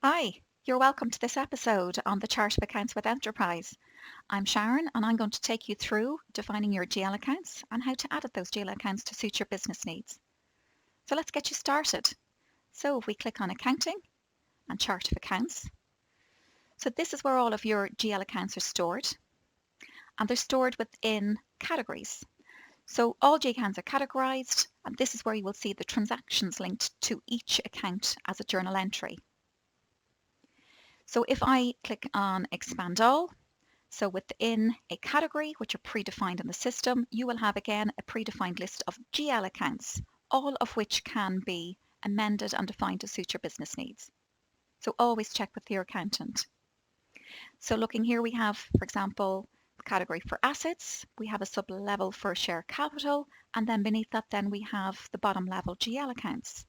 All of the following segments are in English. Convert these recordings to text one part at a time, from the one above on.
Hi, you're welcome to this episode on the Chart of Accounts with Enterprise. I'm Sharon and I'm going to take you through defining your GL accounts and how to edit those GL accounts to suit your business needs. So let's get you started. So if we click on Accounting and Chart of Accounts, so this is where all of your GL accounts are stored, and they're stored within categories. So all GL accounts are categorized, and this is where you will see the transactions linked to each account as a journal entry. So if I click on Expand All, so within a category which are predefined in the system, you will have again a predefined list of GL accounts, all of which can be amended and defined to suit your business needs. So always check with your accountant. So looking here, we have, for example, the category for assets, we have a sub-level for share capital, and then beneath that then we have the bottom level GL accounts.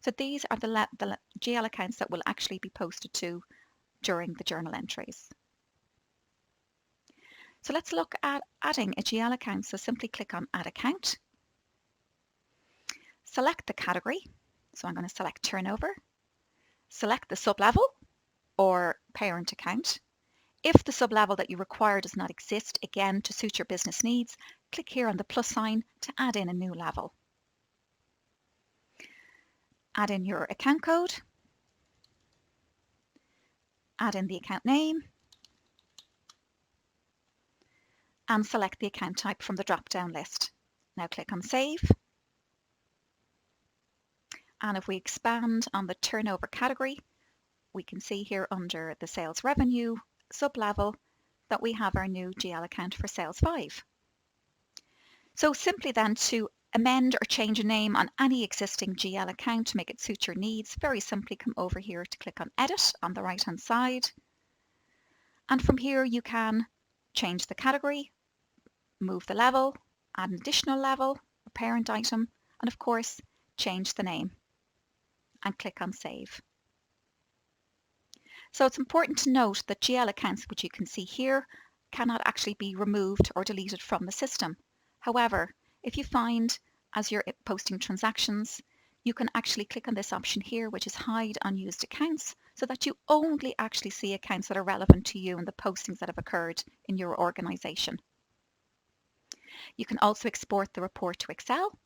So these are the GL accounts that will actually be posted to during the journal entries. So let's look at adding a GL account. So simply click on Add Account. Select the category. So I'm going to select Turnover. Select the sub-level or parent account. If the sub-level that you require does not exist, again, to suit your business needs, click here on the plus sign to add in a new level. Add in your account code. Add in the account name. And select the account type from the drop-down list. Now click on Save. And if we expand on the turnover category, we can see here under the sales revenue sub-level that we have our new GL account for sales 5. So simply then to amend or change a name on any existing GL account to make it suit your needs, very simply come over here to click on Edit on the right hand side. And from here you can change the category, move the level, add an additional level, a parent item, and of course change the name. And click on Save. So it's important to note that GL accounts, which you can see here, cannot actually be removed or deleted from the system. However, if you find as you're posting transactions, you can actually click on this option here, which is Hide Unused Accounts, so that you only actually see accounts that are relevant to you and the postings that have occurred in your organization. You can also export the report to Excel,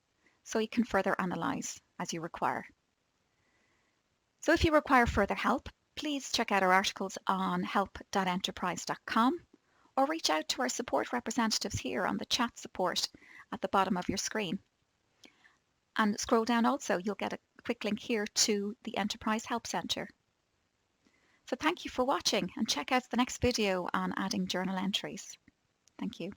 so you can further analyze as you require. So if you require further help, please check out our articles on help.enterprise.com or reach out to our support representatives here on the chat support at the bottom of your screen. And scroll down also, you'll get a quick link here to the Enterprise Help Centre. So thank you for watching and check out the next video on adding journal entries. Thank you.